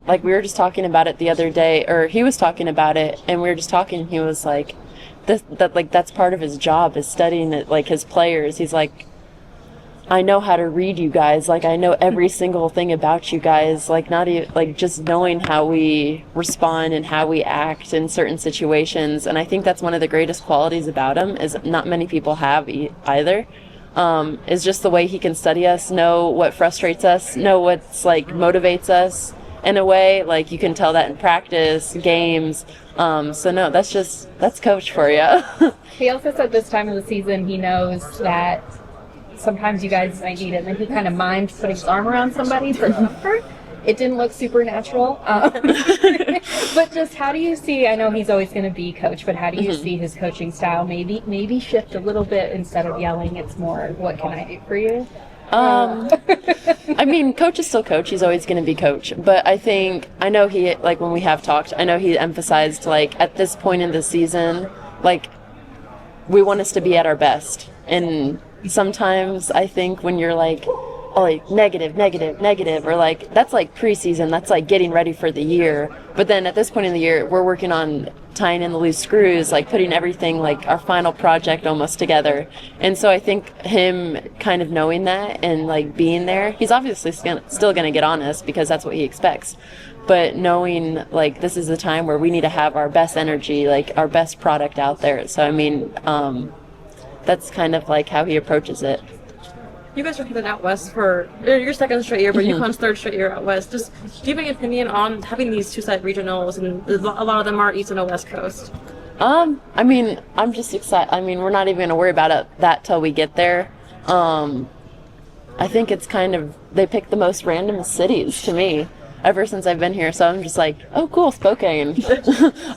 like, we were just talking about it the other day, or he was talking about it, and we were just talking, and he was like, that's part of his job, is studying it, like, his players. He's like, I know how to read you guys. Like, I know every single thing about you guys. Like, not even, like, just knowing how we respond and how we act in certain situations. And I think that's one of the greatest qualities about him, is not many people have either. Is just the way he can study us, know what frustrates us, know what's, like, motivates us in a way. Like, you can tell that in practice, games. So no, that's coach for you. He also said this time of the season he knows that sometimes you guys might need it, and then he kind of mimed putting his arm around somebody for comfort. It didn't look supernatural. But just how do you see, I know he's always going to be coach, but how do you see his coaching style maybe shift a little bit? Instead of yelling, it's more, what can I do for you? I mean, coach is still coach. He's always going to be coach. But I know he, like, when we have talked, I know he emphasized, like, at this point in the season, like, we want us to be at our best. And sometimes I think when you're like, oh, like, negative, or like, that's like preseason, that's like getting ready for the year. But then at this point in the year, we're working on tying in the loose screws, like putting everything, like our final project almost together. And so I think him kind of knowing that and like being there, he's obviously still going to get on us because that's what he expects. But knowing, like, this is the time where we need to have our best energy, like our best product out there. So I mean, that's kind of like how he approaches it. You guys are headed out west for your second straight year, but UConn's third straight year out west. Just, do you have any opinion on having these two-side regionals, and a lot of them are East and West Coast? I mean, I'm just excited. I mean, we're not even going to worry about that till we get there. I think it's kind of, they pick the most random cities to me ever since I've been here, so I'm just like, oh cool, Spokane.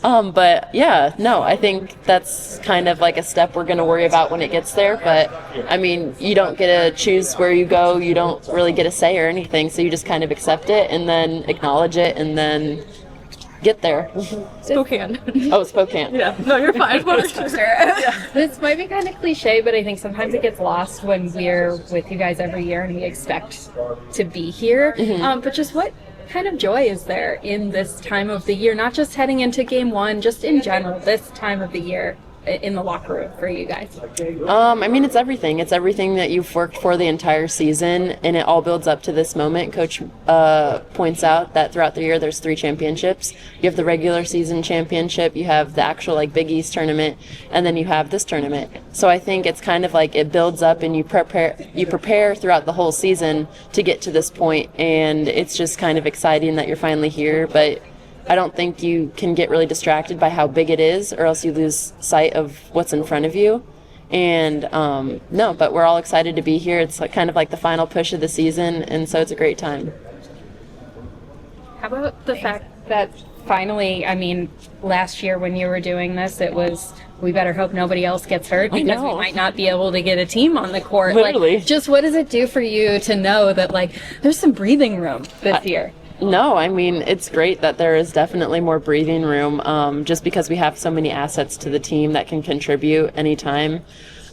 But yeah, no, I think that's kind of like a step we're going to worry about when it gets there. But I mean, you don't get to choose where you go, you don't really get a say or anything, so you just kind of accept it and then acknowledge it and then get there. Spokane. Oh, Spokane. Yeah, no, you're fine. This might be kind of cliche, but I think sometimes it gets lost when we're with you guys every year and we expect to be here. But just what kind of joy is there in this time of the year, not just heading into game one, just in general, this time of the year in the locker room for you guys? I mean, it's everything. It's everything that you've worked for the entire season, and it all builds up to this moment. Coach points out that throughout the year there's 3 championships. You have the regular season championship, you have the actual like Big East tournament, and then you have this tournament. So I think it's kind of like it builds up, and you prepare throughout the whole season to get to this point, and it's just kind of exciting that you're finally here. But I don't think you can get really distracted by how big it is, or else you lose sight of what's in front of you. And no, but we're all excited to be here. It's like kind of like the final push of the season, and so it's a great time. How about the fact that finally, I mean, last year when you were doing this, it was, we better hope nobody else gets hurt because we might not be able to get a team on the court. Literally. Like, just what does it do for you to know that, like, there's some breathing room this year? No, I mean, it's great that there is definitely more breathing room, just because we have so many assets to the team that can contribute anytime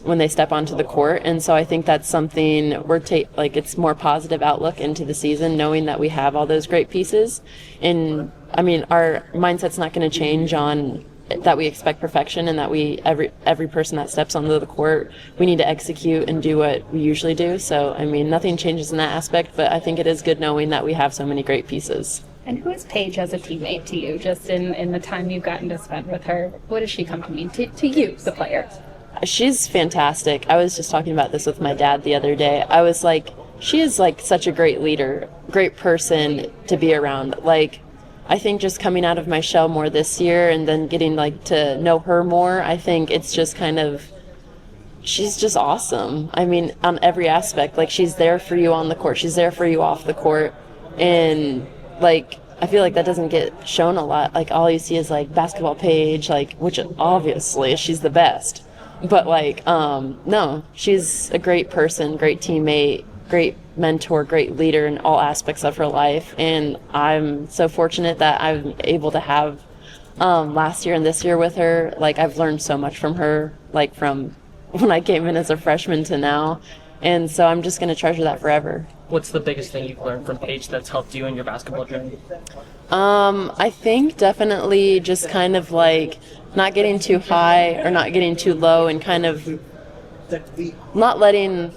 when they step onto the court. And so I think that's something it's more positive outlook into the season, knowing that we have all those great pieces. And I mean, our mindset's not going to change on that we expect perfection, and that every person that steps onto the court, we need to execute and do what we usually do. So I mean, nothing changes in that aspect, but I think it is good knowing that we have so many great pieces. And who is Paige as a teammate to you, just in the time you've gotten to spend with her? What does she come to mean to you, the player? She's fantastic. I was just talking about this with my dad the other day. I was like, she is like such a great leader, great person to be around. Like, I think just coming out of my shell more this year and then getting like to know her more, I think it's just kind of, she's just awesome. I mean, on every aspect, like she's there for you on the court, she's there for you off the court. And like, I feel like that doesn't get shown a lot. Like all you see is like basketball Paige, like, which obviously she's the best. But like, no, she's a great person, great teammate, great mentor, great leader in all aspects of her life. And I'm so fortunate that I'm able to have last year and this year with her. Like I've learned so much from her, like from when I came in as a freshman to now. And so I'm just going to treasure that forever. what's the biggest thing you've learned from Paige that's helped you in your basketball journey? I think definitely just kind of like not getting too high or not getting too low, and kind of not letting,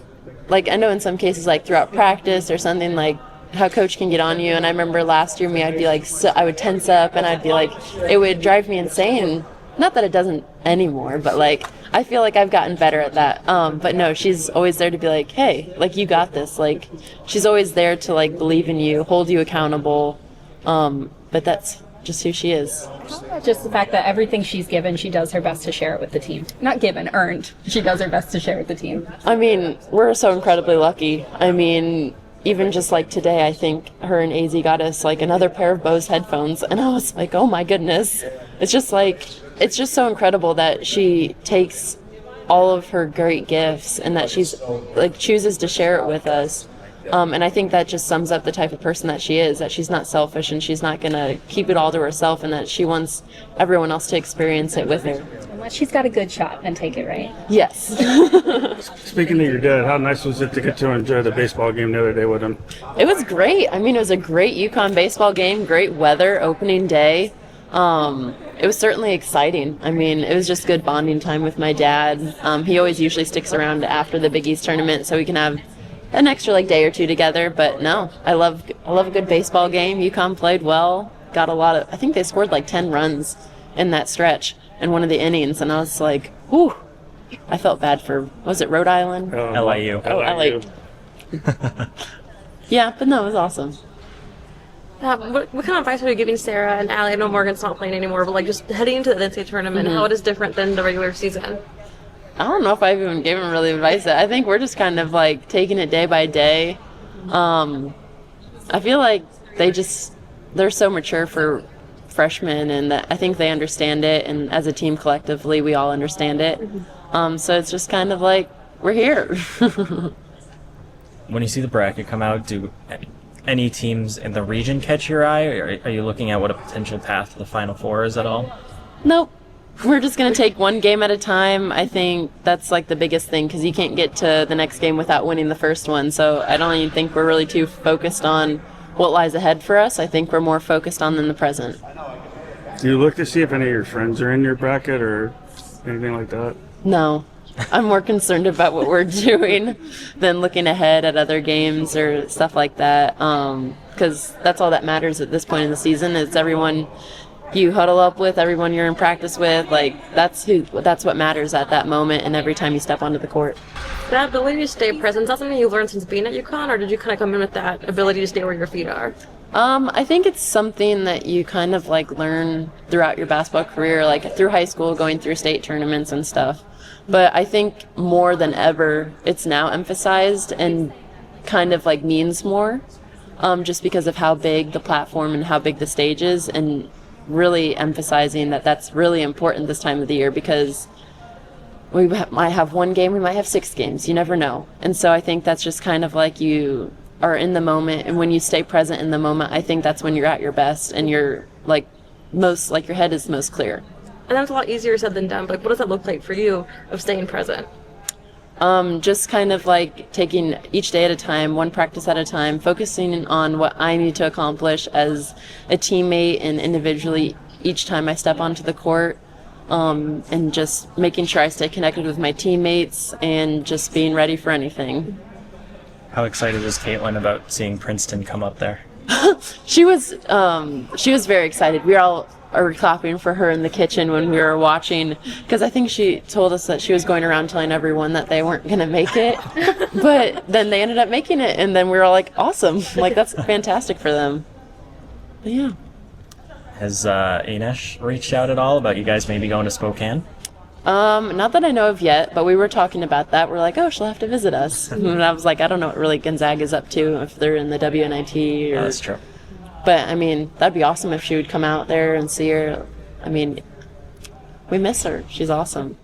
like, I know in some cases, like throughout practice or something, like how coach can get on you. And I remember last year I'd be like, so I would tense up and I'd be like, it would drive me insane. Not that it doesn't anymore, but like, I feel like I've gotten better at that. But no, she's always there to be like, hey, like, you got this. Like, she's always there to like believe in you, hold you accountable. But that's just who she is. Just the fact that everything she's given, she does her best to share it with the team. Not given, earned. She does her best to share with the team. I mean, we're so incredibly lucky. I mean, even just like today, I think her and AZ got us like another pair of Bose headphones, and I was like, oh my goodness. It's just like, it's just so incredible that she takes all of her great gifts and that she's like chooses to share it with us. And I think that just sums up the type of person that she is, that she's not selfish and she's not going to keep it all to herself, and that she wants everyone else to experience it with her. Unless she's got a good shot and take it, right? Yes. Speaking of your dad, how nice was it to get to enjoy the baseball game the other day with him? It was great. I mean, it was a great UConn baseball game, great weather, opening day. It was certainly exciting. I mean, it was just good bonding time with my dad. He always usually sticks around after the Big East tournament so we can have an extra like day or two together. But no, I love a good baseball game. UConn played well, got a lot of, I think they scored like 10 runs in that stretch in one of the innings, and I was like, whew, I felt bad for, was it Rhode Island? LIU. Oh, LIU. Yeah, but no, it was awesome. What kind of advice are you giving Sarah and Allie? I know Morgan's not playing anymore, but like just heading into the NCAA tournament, how it is different than the regular season. I don't know if I've even given really advice. I think we're just kind of like taking it day by day. I feel like they're so mature for freshmen, and that I think they understand it, and as a team collectively we all understand it. So it's just kind of like, we're here. When you see the bracket come out, do any teams in the region catch your eye, or are you looking at what a potential path to the Final Four is at all? Nope. We're just going to take one game at a time. I think that's like the biggest thing, because you can't get to the next game without winning the first one. So I don't even think we're really too focused on what lies ahead for us. I think we're more focused on the present. Do you look to see if any of your friends are in your bracket or anything like that? No. I'm more concerned about what we're doing than looking ahead at other games or stuff like that, because that's all that matters at this point in the season. Is everyone you huddle up with, everyone you're in practice with, like that's what matters at that moment and every time you step onto the court. That ability to stay present, is that something you've learned since being at UConn, or did you kind of come in with that ability to stay where your feet are? I think it's something that you kind of like learn throughout your basketball career, like through high school, going through state tournaments and stuff. But I think more than ever, it's now emphasized and kind of like means more, just because of how big the platform and how big the stage is, and really emphasizing that that's really important this time of the year, because we might have one game, we might have 6 games, you never know. And so I think that's just kind of like you are in the moment, and when you stay present in the moment, I think that's when you're at your best and you're like most, like your head is most clear. And that's a lot easier said than done, but what does that look like for you of staying present? Just kind of like taking each day at a time, one practice at a time, focusing on what I need to accomplish as a teammate and individually each time I step onto the court, and just making sure I stay connected with my teammates and just being ready for anything. How excited is Caitlin about seeing Princeton come up there? She was very excited. We all are clapping for her in the kitchen when we were watching, because I think she told us that she was going around telling everyone that they weren't going to make it, but then they ended up making it, and then we were all like, awesome, like that's fantastic for them. But yeah. Has Ainesh reached out at all about you guys maybe going to Spokane? Not that I know of yet, but we were talking about that. We're like, oh, she'll have to visit us. And I was like, I don't know what really Gonzaga's up to, if they're in the WNIT or... That's true. But, I mean, that'd be awesome if she would come out there and see her. I mean, we miss her. She's awesome.